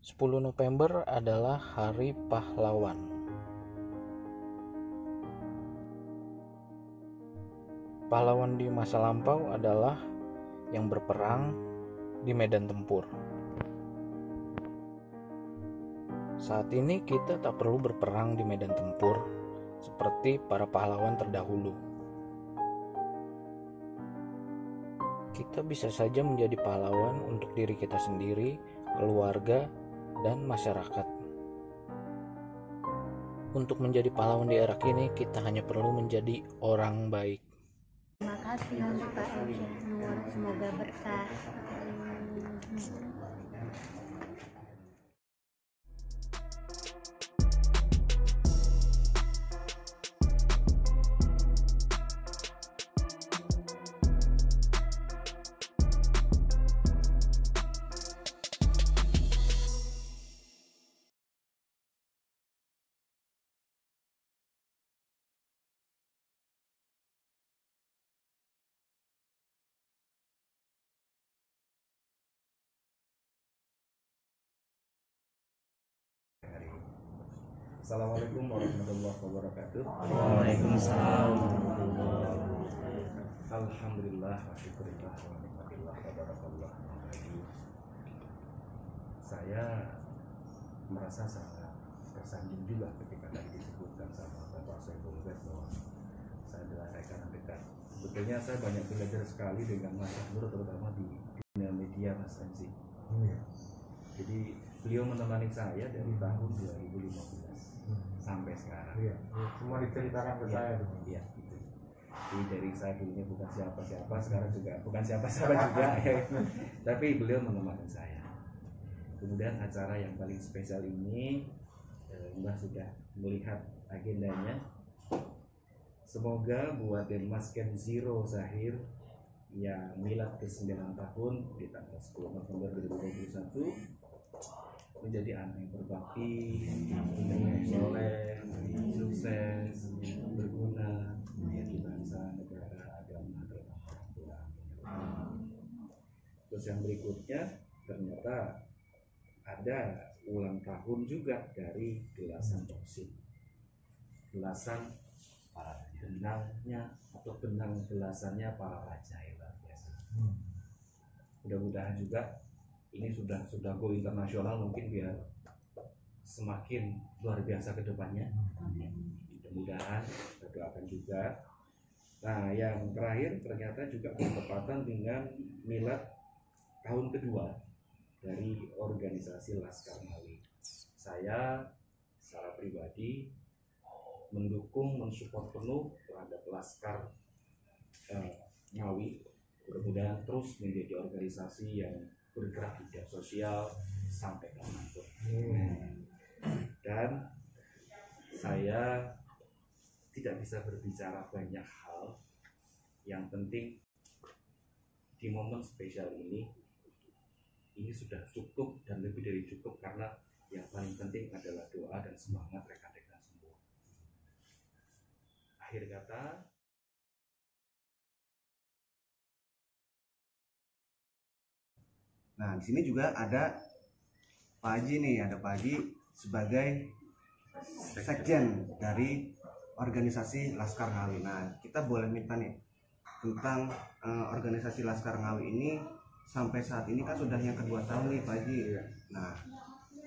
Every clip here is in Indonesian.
10 November adalah Hari Pahlawan. Pahlawan di masa lampau adalah yang berperang di medan tempur. Saat ini kita tak perlu berperang di medan tempur seperti para pahlawan terdahulu. Kita bisa saja menjadi pahlawan untuk diri kita sendiri, keluarga, dan masyarakat. Untuk menjadi pahlawan di era kini, kita hanya perlu menjadi orang baik. Terima kasih untuk Pak Syekh Nur, semoga berkah. Assalamualaikum warahmatullahi wabarakatuh. Waalaikumsalam warahmatullahi wabarakatuh. Alhamdulillah wa syukurillah wa nikmatillah wa barakallah. Saya merasa sangat tersanjung juga ketika tadi disebutkan sama Bapak Saiful bahwa saya adalah rekan dekat. Sebetulnya saya banyak belajar sekali dengan Mas Nur, terutama di dunia media, Mas MC. Jadi beliau menemani saya dari tahun 2015 sampai sekarang. Semua diceritakan ke saya. Iya, gitu. Jadi dari saya dulunya bukan siapa-siapa, sekarang juga bukan siapa-siapa juga. Tapi beliau menemani saya. Kemudian acara yang paling spesial ini, Mbah sudah melihat agendanya. Semoga buat Denmas Camp Zero Zahir yang milad ke-9 tahun di tanggal 10 November 2021 menjadi anak yang berbakti, soleh, sukses, berguna bagi bangsa, negara, agama, dan orang tua. Terus yang berikutnya ternyata ada ulang tahun juga dari gelasan boksit, gelasan para benangnya atau benang gelasannya para raja, luar biasa. Mudah-mudahan juga ini sudah go internasional, mungkin biar semakin luar biasa ke depannya. Mudah-mudahan kita doakan juga. Nah, yang terakhir ternyata juga bertepatan dengan milad tahun kedua dari organisasi Laskar Ngawi. Saya secara pribadi mendukung, mensupport penuh terhadap Laskar Ngawi. Mudah-mudahan terus menjadi organisasi yang bergerak di bidang sosial sampai kemanapun. Dan saya tidak bisa berbicara banyak hal. Yang penting di momen spesial ini sudah cukup dan lebih dari cukup, karena yang paling penting adalah doa dan semangat rekan-rekan semua. Akhir kata, nah, di sini juga ada Pak Haji nih, ada Pak Haji sebagai sekjen dari organisasi Laskar Ngawi. Nah, kita boleh minta nih tentang organisasi Laskar Ngawi ini sampai saat ini kan sudah yang kedua tahun nih Pak Haji. Nah,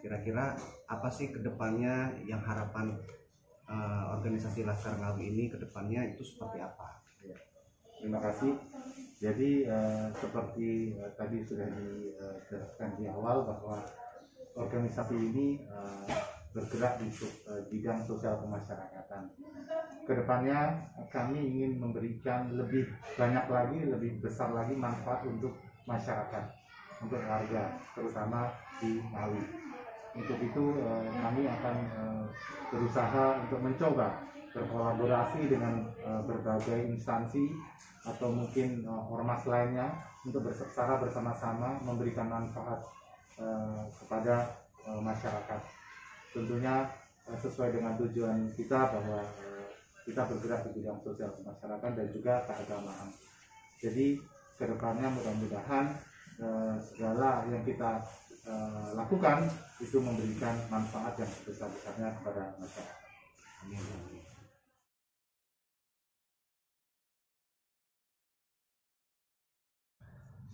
kira-kira apa sih kedepannya yang harapan organisasi Laskar Ngawi ini kedepannya itu seperti apa? Terima kasih. Jadi seperti tadi sudah dijelaskan di awal bahwa organisasi ini bergerak di bidang sosial kemasyarakatan. Kedepannya kami ingin memberikan lebih banyak lagi, lebih besar lagi manfaat untuk masyarakat, untuk warga, terutama di Ngawi. Untuk itu kami akan berusaha untuk mencoba berkolaborasi dengan berbagai instansi atau mungkin ormas lainnya untuk secara bersama-sama memberikan manfaat kepada masyarakat. Tentunya sesuai dengan tujuan kita bahwa kita bergerak di bidang sosial masyarakat dan juga keagamaan. Jadi kedepannya mudah-mudahan segala yang kita lakukan itu memberikan manfaat yang sebesar-besarnya kepada masyarakat.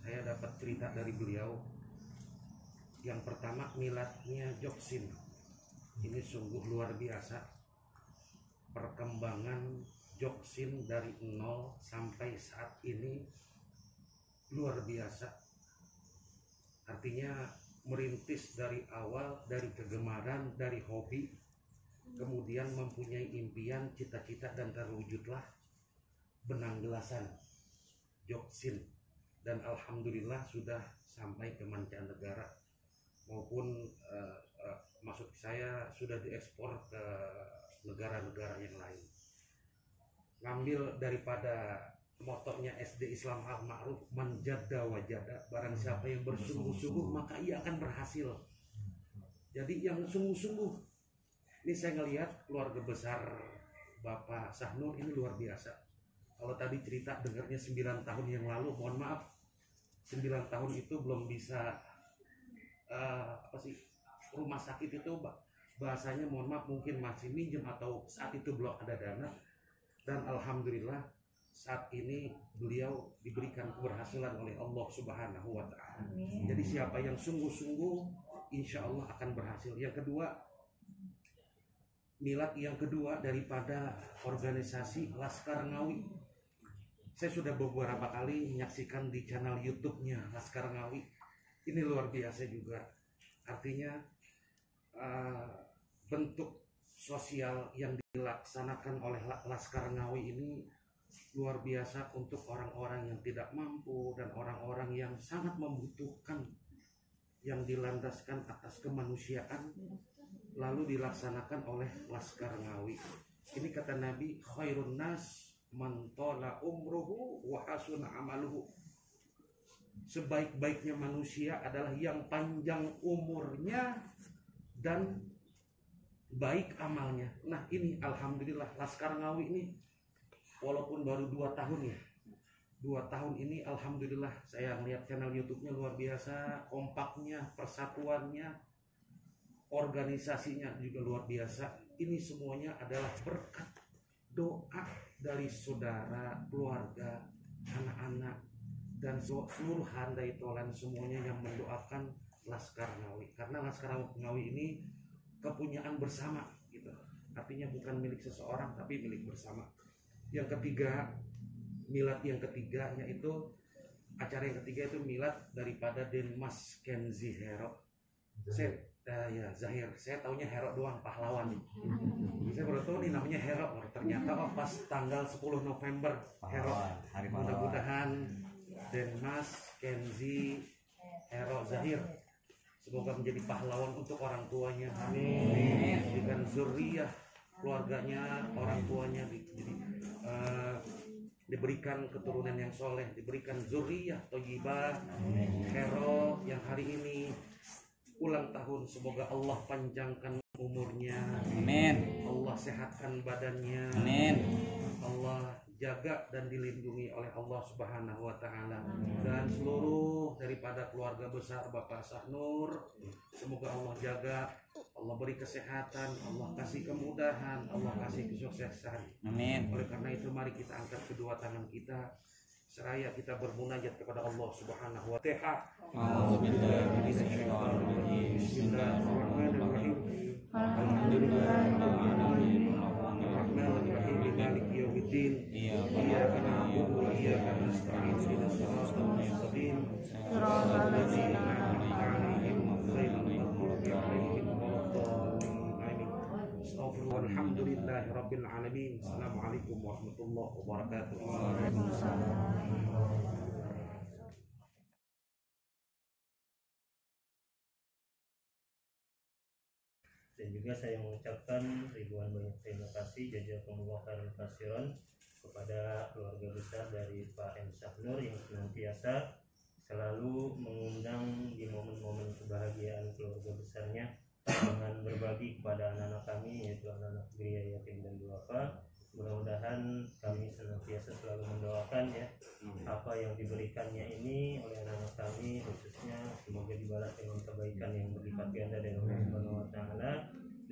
Saya dapat cerita dari beliau. Yang pertama, miladnya Joksin. Ini sungguh luar biasa. Perkembangan Joksin dari nol sampai saat ini luar biasa. Artinya merintis dari awal, dari kegemaran, dari hobi, kemudian mempunyai impian, cita-cita, dan terwujudlah benang gelasan Joksin. Dan alhamdulillah sudah sampai ke mancanegara maupun maksud saya sudah diekspor ke negara-negara yang lain. Ngambil daripada motonya SD Islam Al-Ma'ruf, manjada wajada, barang siapa yang bersungguh-sungguh maka ia akan berhasil. Jadi yang sungguh-sungguh, ini saya ngelihat keluarga besar Bapak Sahnur ini luar biasa. Kalau tadi cerita dengarnya 9 tahun yang lalu, mohon maaf, 9 tahun itu belum bisa rumah sakit itu bahasanya mohon maaf mungkin masih minjem atau saat itu belum ada dana. Dan alhamdulillah saat ini beliau diberikan keberhasilan oleh Allah Subhanahu wa Ta'ala. Jadi siapa yang sungguh-sungguh insya Allah akan berhasil. Yang kedua, milad yang kedua daripada organisasi Laskar Ngawi. Saya sudah beberapa kali menyaksikan di channel YouTube-nya Laskar Ngawi. Ini luar biasa juga. Artinya bentuk sosial yang dilaksanakan oleh Laskar Ngawi ini luar biasa untuk orang-orang yang tidak mampu dan orang-orang yang sangat membutuhkan, yang dilandaskan atas kemanusiaan, lalu dilaksanakan oleh Laskar Ngawi. Ini kata Nabi, khairun nas man tala umruhu wa hasuna amaluhu. Sebaik-baiknya manusia adalah yang panjang umurnya dan baik amalnya. Nah ini alhamdulillah Laskar Ngawi ini walaupun baru 2 tahun ya, 2 tahun ini alhamdulillah saya melihat channel YouTube-nya luar biasa, kompaknya, persatuannya, organisasinya juga luar biasa. Ini semuanya adalah berkat doa dari saudara, keluarga, anak-anak, dan seluruh handai tolan semuanya yang mendoakan Laskar Ngawi. Karena Laskar Ngawi ini kepunyaan bersama gitu. Artinya bukan milik seseorang tapi milik bersama. Yang ketiga, milad yang ketiga yaitu acara yang ketiga itu milad daripada Denmas Kenzi Hero. Zahir. Saya taunya Hero doang, pahlawan. Saya baru tahu nih namanya Hero. Ternyata pas tanggal 10 November Hero. Mudah-mudahan Denmas Kenzi Hero Zahir semoga menjadi pahlawan untuk orang tuanya. Amin. Dengan zuriyah keluarganya, orang tuanya diberikan keturunan yang soleh, diberikan zuriyah thayyibah. Hero yang hari ini ulang tahun, semoga Allah panjangkan umurnya. Amin. Allah sehatkan badannya. Amin. Allah jaga dan dilindungi oleh Allah Subhanahu wa Ta'ala. Dan seluruh daripada keluarga besar Bapak Sahnur, semoga Allah jaga, Allah beri kesehatan, Allah kasih kemudahan, Allah kasih kesuksesan. Amin. Oleh karena itu mari kita angkat kedua tangan kita seraya kita bermunajat kepada Allah Subhanahu wa Ta'ala. Bismillahirrahmanirrahim. Alhamdulillahirrahmanirrahim. Ar-Rahmanir-Rahim. Maliki yaumiddin. Iyyaka na'budu wa iyyaka nasta'in. Ihdinas siratal mustaqim. Siratal ladzina an'amta 'alaihim ghairil maghdubi 'alaihim waladdallin. Amin. Astagfirullah. Alhamdulillahirabbil alamin. Assalamualaikum warahmatullahi wabarakatuh. Dan juga saya mengucapkan ribuan banyak terima kasih jazakumullah khairan katsiran kepada keluarga besar dari Pak M. Sahnur yang senantiasa selalu mengundang di momen-momen kebahagiaan keluarga besarnya dengan berbagi kepada anak-anak kami, yaitu anak-anak gereja yatim dan duafa, mudah-mudahan kami senantiasa selalu mendoakan ya apa yang diberikannya ini oleh anak kami, khususnya semoga dibalas dengan kebaikan yang berlipat ganda dari Allah Subhanahu wa taala,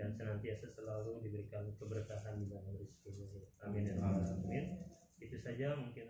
dan senantiasa selalu diberikan keberkahan di dalam rezekinya. Amin ya rabbal alamin. Itu saja mungkin.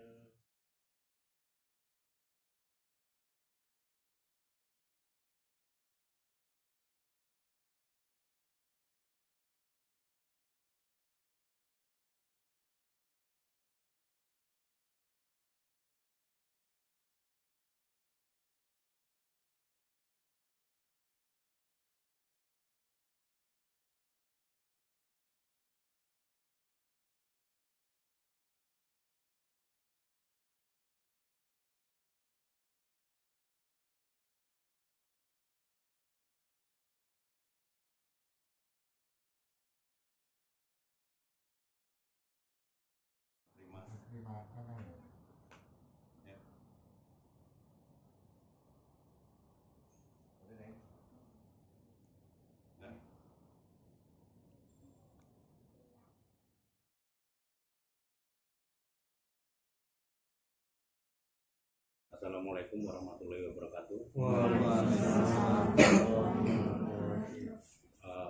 Assalamualaikum warahmatullahi wabarakatuh.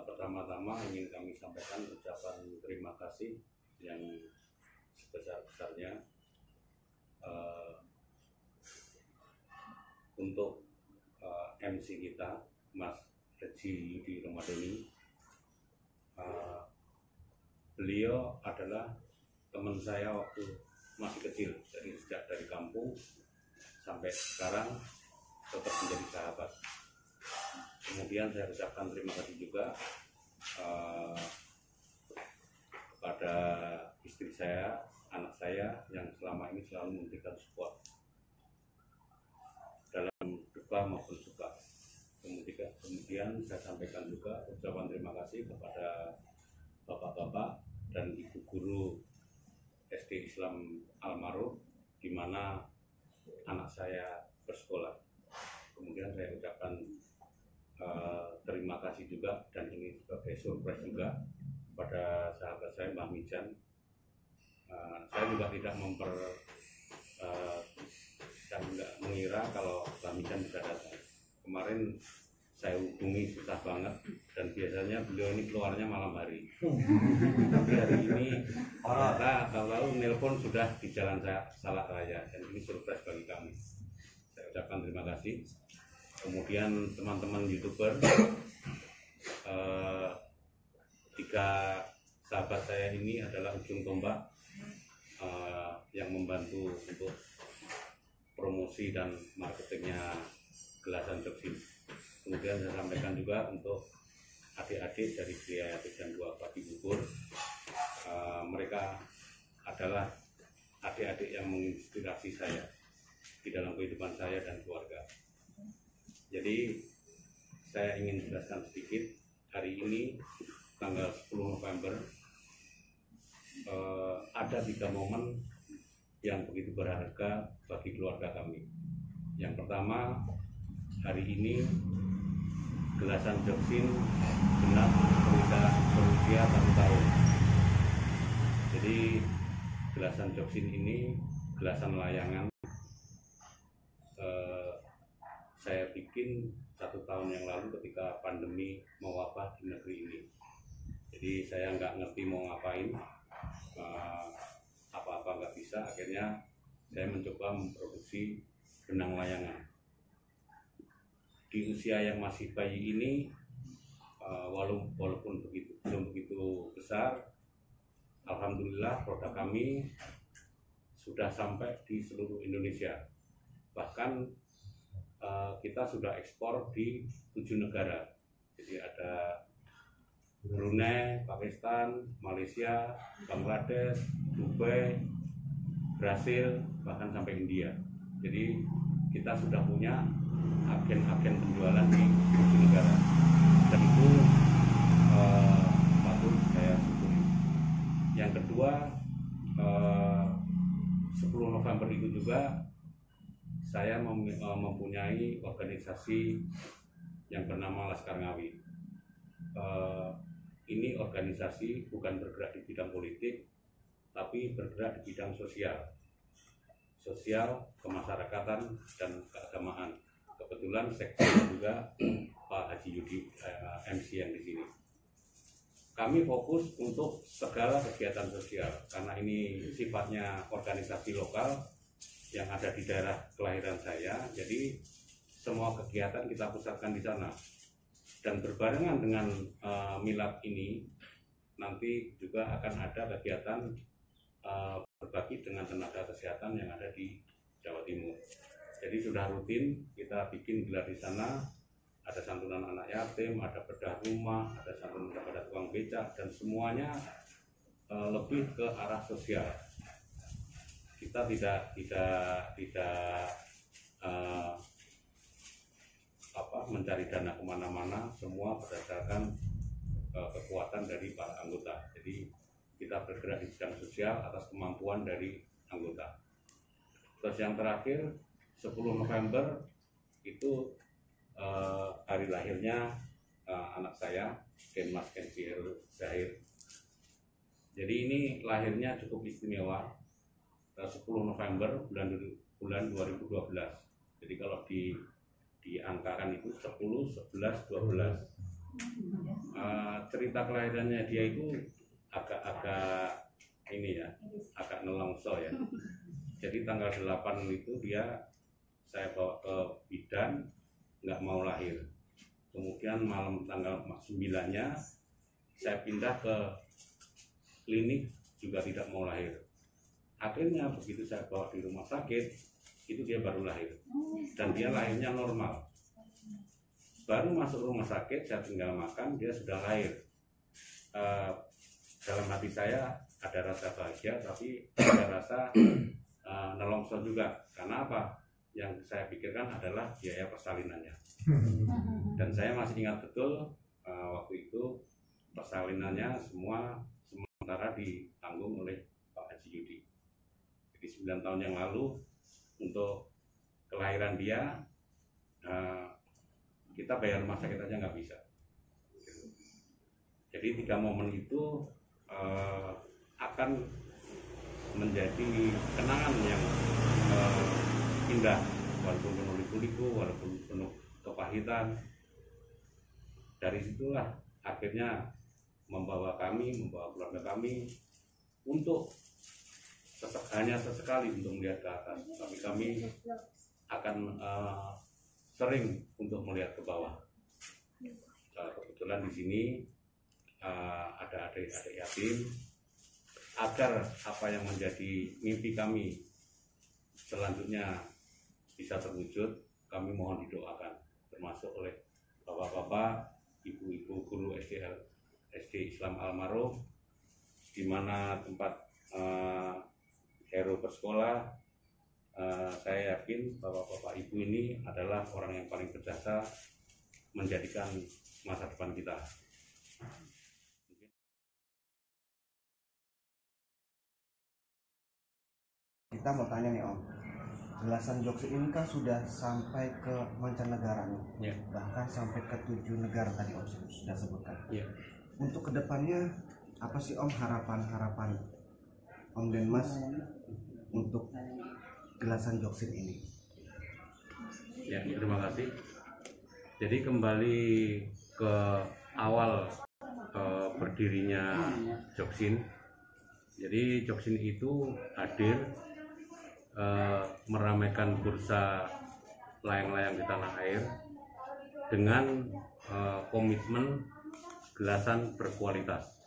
Pertama-tama ingin kami sampaikan ucapan terima kasih yang sebesar-besarnya untuk MC kita, Mas Haji Yudi Ramadhani. Beliau adalah teman saya waktu masih kecil, dari sejak dari kampung sampai sekarang tetap menjadi sahabat. Kemudian saya ucapkan terima kasih juga kepada istri saya, anak saya yang selama ini selalu memberikan support dalam duka maupun suka. Kemudian saya sampaikan juga ucapan terima kasih kepada bapak-bapak dan ibu guru SD Islam Almarhum di mana anak saya bersekolah. Kemudian saya ucapkan terima kasih juga, dan ini sebagai surprise juga kepada sahabat saya Mbak Mijan. Saya juga tidak saya tidak mengira kalau Mbak Mijan bisa datang. Kemarin saya hubungi susah banget, dan biasanya beliau ini keluarnya malam hari. Tapi hari ini tahu nelpon sudah di jalan Salak Raya, dan ini surprise bagi kami. Saya ucapkan terima kasih. Kemudian teman-teman YouTuber, 3 sahabat saya ini adalah ujung tombak yang membantu untuk promosi dan marketingnya Gelasan Joksin. Kemudian saya sampaikan juga untuk adik-adik dari Gria Yatim dan Dua Padi Bubur. Mereka adalah adik-adik yang menginspirasi saya di dalam kehidupan saya dan keluarga. Jadi saya ingin jelaskan sedikit, hari ini tanggal 10 November ada 3 momen yang begitu berharga bagi keluarga kami. Yang pertama, hari ini Gelasan Joksin genap berusia 1 tahun. Jadi Gelasan Joksin ini gelasan layangan saya bikin 1 tahun yang lalu ketika pandemi mewabah di negeri ini. Jadi saya nggak ngerti mau ngapain, apa-apa nggak bisa. Akhirnya saya mencoba memproduksi benang layangan. Di usia yang masih bayi ini, walaupun belum begitu besar, alhamdulillah produk kami sudah sampai di seluruh Indonesia. Bahkan kita sudah ekspor di 7 negara. Jadi ada Brunei, Pakistan, Malaysia, Bangladesh, Dubai, Brasil, bahkan sampai India. Jadi kita sudah punya agen-agen penjualan di 7 negara, dan itu patut saya syukuri. Yang kedua, 10 November itu juga saya mempunyai organisasi yang bernama Laskar Ngawi. Ini organisasi bukan bergerak di bidang politik, tapi bergerak di bidang sosial, kemasyarakatan, dan keagamaan. Kebetulan sekjennya juga Pak Haji Yudi MC yang di sini. Kami fokus untuk segala kegiatan sosial karena ini sifatnya organisasi lokal yang ada di daerah kelahiran saya. Jadi semua kegiatan kita pusatkan di sana. Dan berbarengan dengan milad ini nanti juga akan ada kegiatan berbagi dengan tenaga kesehatan yang ada di Jawa Timur. Jadi sudah rutin kita bikin gelar di sana, ada santunan anak yatim, ada bedah rumah, ada santunan kepada tukang becak, dan semuanya lebih ke arah sosial. Kita tidak mencari dana kemana-mana, semua berdasarkan kekuatan dari para anggota. Jadi kita bergerak di bidang sosial atas kemampuan dari anggota. Terus yang terakhir 10 November itu hari lahirnya anak saya, Ken Mas Kenzi Zahir. Jadi ini lahirnya cukup istimewa, 10 November bulan 2012. Jadi kalau diangkakan itu 10, 11, 12. Cerita kelahirannya dia itu agak ini ya, agak nelongso ya. Jadi tanggal 8 itu saya bawa ke bidan, nggak mau lahir. Kemudian malam tanggal 9-nya saya pindah ke klinik, juga tidak mau lahir. Akhirnya begitu saya bawa di rumah sakit, itu dia baru lahir. Dan dia lahirnya normal. Baru masuk rumah sakit, saya tinggal makan, dia sudah lahir. Dalam hati saya ada rasa bahagia, tapi ada rasa nelongso juga. Karena apa? Yang saya pikirkan adalah biaya persalinannya. Dan saya masih ingat betul waktu itu persalinannya sementara ditanggung oleh Pak Haji Yudi. Jadi 9 tahun yang lalu untuk kelahiran dia kita bayar rumah sakit aja nggak bisa. Jadi 3 momen itu akan menjadi kenangan yang indah, walaupun penuh liku-liku, walaupun penuh kepahitan. Dari situlah akhirnya membawa keluarga kami untuk hanya sesekali untuk melihat ke atas, tapi kami akan sering untuk melihat ke bawah. Kebetulan di sini ada adik-adik yatim, agar apa yang menjadi mimpi kami selanjutnya bisa terwujud, kami mohon didoakan, termasuk oleh bapak-bapak, ibu-ibu guru SD Islam Almarhum, di mana tempat Hero bersekolah. Saya yakin bapak-bapak ibu ini adalah orang yang paling berjasa menjadikan masa depan kita. Kita mau tanya nih Om, gelasan Joksin ini kan sudah sampai ke mancanegara nih, Ya. bahkan sampai ke 7 negara tadi Om sudah sebutkan. Ya. Untuk kedepannya apa sih Om harapan Om dan Mas untuk gelasan Joksin ini? Ya, terima kasih. Jadi kembali ke awal berdirinya Joksin. Jadi Joksin itu hadir meramaikan bursa layang-layang di tanah air dengan komitmen gelasan berkualitas.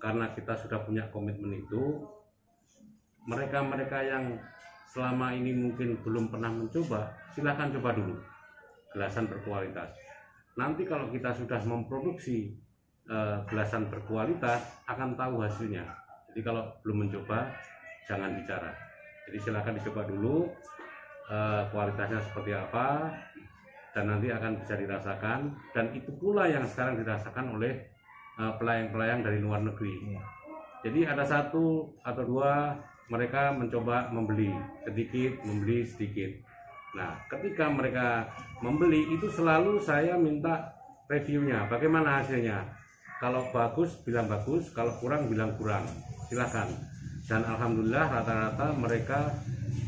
Karena kita sudah punya komitmen itu, mereka-mereka yang selama ini mungkin belum pernah mencoba, silahkan coba dulu gelasan berkualitas. Nanti kalau kita sudah memproduksi gelasan berkualitas, akan tahu hasilnya. Jadi kalau belum mencoba, jangan bicara. Jadi silahkan dicoba dulu kualitasnya seperti apa, dan nanti akan bisa dirasakan. Dan itu pula yang sekarang dirasakan oleh pelayang-pelayang dari luar negeri. Jadi ada 1 atau 2 mereka mencoba membeli sedikit. Nah, ketika mereka membeli itu selalu saya minta reviewnya, bagaimana hasilnya. Kalau bagus bilang bagus, kalau kurang bilang kurang. Silakan. Dan alhamdulillah rata-rata mereka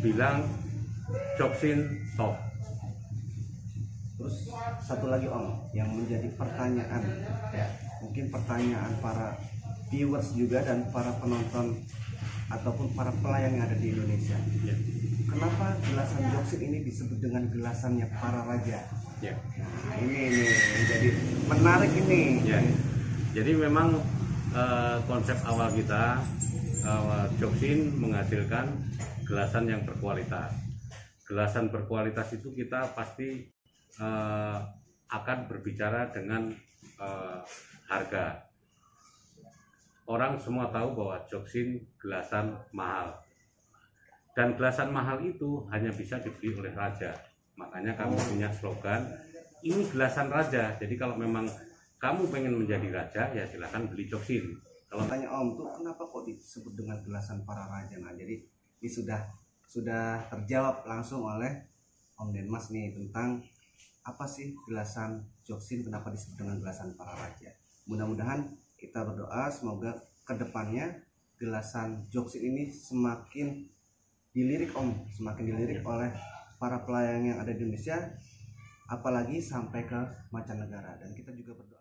bilang Joksin top. Terus satu lagi Om yang menjadi pertanyaan ya, mungkin pertanyaan para viewers juga dan para penonton ataupun para pelayan yang ada di Indonesia. Ya. Kenapa gelasan Joksin ini disebut dengan gelasannya para raja? Ya. Nah, ini menjadi menarik ini. Ya. Jadi memang konsep awal kita Joksin menghasilkan gelasan yang berkualitas. Gelasan berkualitas itu kita pasti akan berbicara dengan harga. Orang semua tahu bahwa Joksin gelasan mahal. Dan gelasan mahal itu hanya bisa dibeli oleh raja. Makanya kami punya slogan, ini gelasan raja. Jadi kalau memang kamu pengen menjadi raja, ya silahkan beli Joksin. Kalau Tanya Om tuh kenapa kok disebut dengan gelasan para raja? Nah, jadi ini sudah terjawab langsung oleh Om Denmas nih tentang apa sih gelasan Joksin, kenapa disebut dengan gelasan para raja. Mudah-mudahan kita berdoa semoga kedepannya gelasan Joksin ini semakin dilirik Om, semakin dilirik oleh para pelayan yang ada di Indonesia, apalagi sampai ke mancanegara. Dan kita juga berdoa